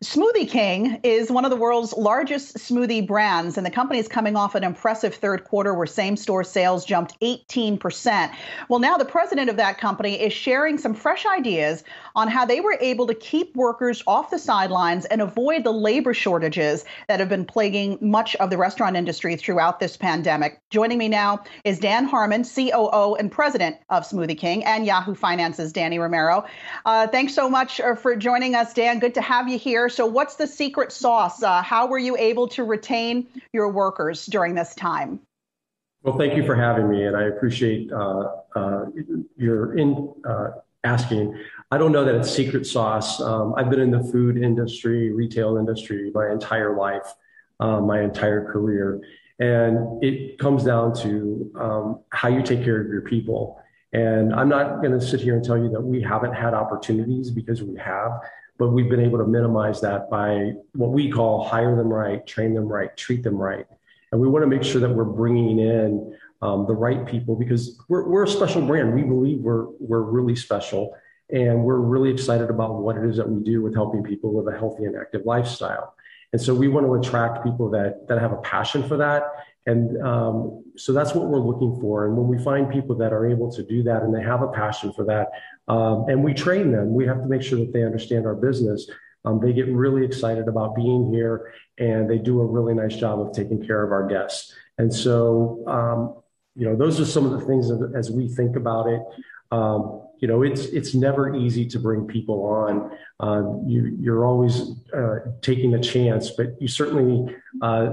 Smoothie King is one of the world's largest smoothie brands, and the company is coming off an impressive third quarter where same-store sales jumped 18%. Well, now the president of that company is sharing some fresh ideas on how they were able to keep workers off the sidelines and avoid the labor shortages that have been plaguing much of the restaurant industry throughout this pandemic. Joining me now is Dan Harmon, COO and president of Smoothie King, and Yahoo Finance's Danny Romero. Thanks so much for joining us, Dan. Good to have you here. So what's the secret sauce? How were you able to retain your workers during this time? Well, thank you for having me, and I appreciate your asking. I don't know that it's secret sauce. I've been in the food industry, retail industry my entire life, my entire career, and it comes down to how you take care of your people. And I'm not going to sit here and tell you that we haven't had opportunities, because we have, but we've been able to minimize that by what we call hire them right, train them right, treat them right. And we want to make sure that we're bringing in the right people, because we're a special brand. We believe we're really special, and we're really excited about what it is that we do with helping people live a healthy and active lifestyle. And so we want to attract people that have a passion for that. And so that's what we're looking for. And when we find people that are able to do that and they have a passion for that, and we train them, we have to make sure that they understand our business. They get really excited about being here, and they do a really nice job of taking care of our guests. And so, those are some of the things as we think about it. It's never easy to bring people on. You're always taking a chance, but you certainly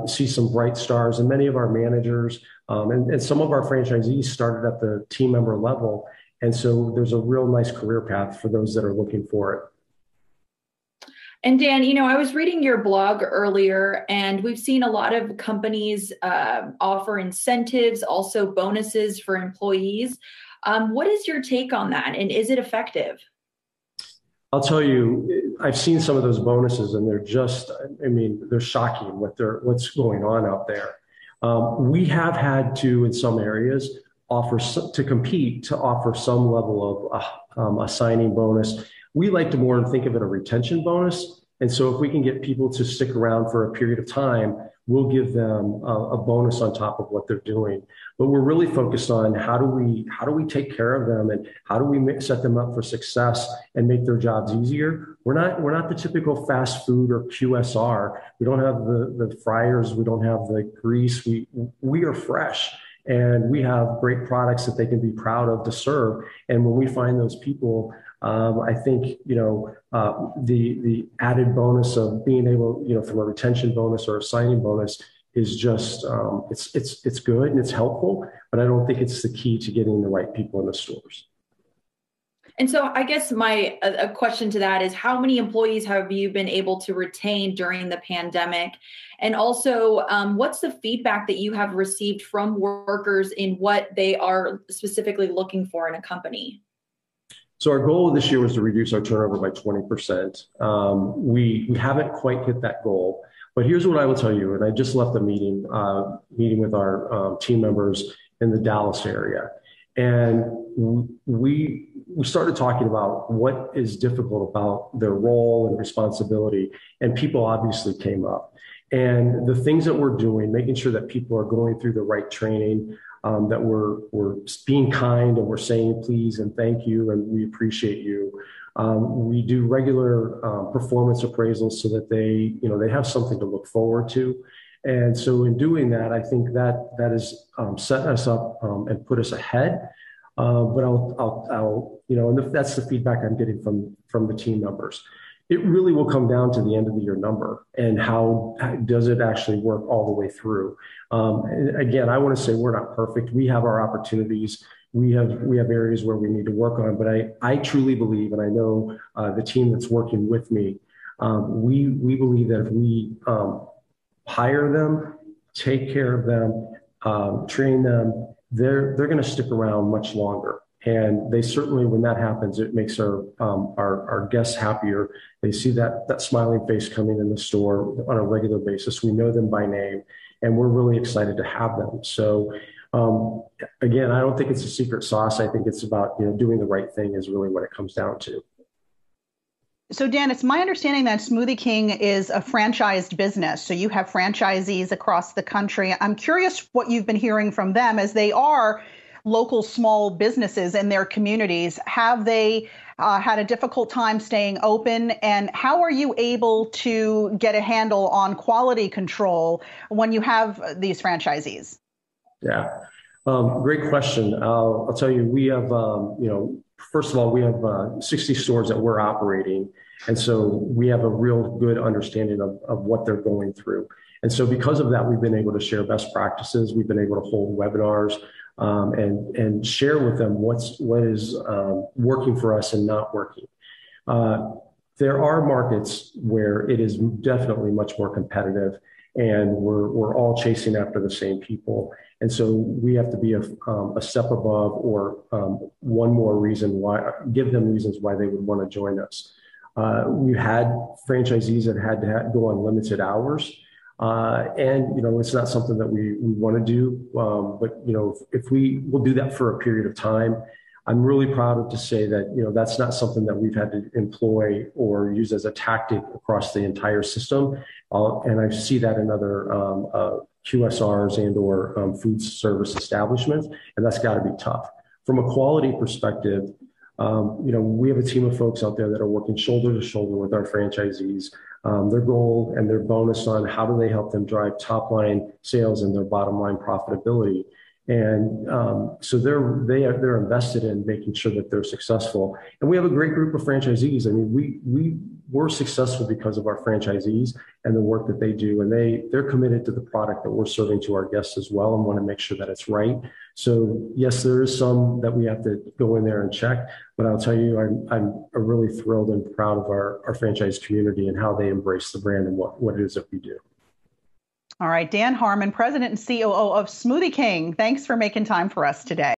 see some bright stars. And many of our managers and some of our franchisees started at the team member level. And so there's a real nice career path for those that are looking for it. And Dan, I was reading your blog earlier, and we've seen a lot of companies offer incentives, also bonuses for employees. What is your take on that, and is it effective? I'll tell you, I've seen some of those bonuses, and they're shocking what's going on out there. We have had to, in some areas, offer some level of a signing bonus. We like to more think of it a retention bonus. And so if we can get people to stick around for a period of time, we'll give them a bonus on top of what they're doing. But we're really focused on how do we take care of them, and how do we set them up for success and make their jobs easier. We're not the typical fast food or QSR. We don't have the fryers. We don't have the grease. We are fresh. And we have great products that they can be proud of to serve. And when we find those people, I think, the added bonus of being able, from a retention bonus or a signing bonus is just, it's good and it's helpful, but I don't think it's the key to getting the right people in the stores. And so I guess a question to that is, how many employees have you been able to retain during the pandemic? And also, what's the feedback that you have received from workers in what they are specifically looking for in a company? So our goal this year was to reduce our turnover by 20%. We haven't quite hit that goal, but here's what I will tell you. And I just left a meeting with our team members in the Dallas area. And we started talking about what is difficult about their role and responsibility, and people obviously came up. And the things that we're doing, making sure that people are going through the right training, that we're being kind, and we're saying please and thank you and we appreciate you. We do regular performance appraisals so that they have something to look forward to. And so in doing that, I think that has set us up and put us ahead. But and that's the feedback I'm getting from the team members. It really will come down to the end of the year number and how does it actually work all the way through. And again, I want to say we're not perfect. We have our opportunities. We have areas where we need to work on. But I truly believe, and I know the team that's working with me, we believe that if we hire them, take care of them, train them, they're going to stick around much longer. And they certainly, when that happens, it makes our guests happier. They see that smiling face coming in the store on a regular basis. We know them by name, and we're really excited to have them. So again, I don't think it's a secret sauce. I think it's about doing the right thing is really what it comes down to. So, Dan, it's my understanding that Smoothie King is a franchised business. So you have franchisees across the country. I'm curious what you've been hearing from them as they are local small businesses in their communities. Have they had a difficult time staying open? And how are you able to get a handle on quality control when you have these franchisees? Yeah, great question. I'll tell you, we have, first of all, we have 60 stores that we're operating. And so we have a real good understanding of what they're going through. And so because of that, we've been able to share best practices. We've been able to hold webinars and share with them what is working for us and not working. There are markets where it is definitely much more competitive, and we're all chasing after the same people. And so we have to be a step above, or one more reason why, give them reasons why they would want to join us. We had franchisees that had to go on limited hours. And, it's not something that we want to do. But, if we will do that for a period of time, I'm really proud to say that, that's not something that we've had to employ or use as a tactic across the entire system. And I see that in other QSRs and or food service establishments, and that's got to be tough. From a quality perspective, we have a team of folks out there that are working shoulder to shoulder with our franchisees. Their goal and their bonus on how do they help them drive top line sales and their bottom line profitability. And so they're invested in making sure that they're successful. And we have a great group of franchisees. I mean, we were successful because of our franchisees and the work that they do. And they're committed to the product that we're serving to our guests as well, and want to make sure that it's right. So yes, there is some that we have to go in there and check. But I'll tell you, I'm really thrilled and proud of our franchise community and how they embrace the brand and what it is that we do. All right, Dan Harmon, President and COO of Smoothie King. Thanks for making time for us today.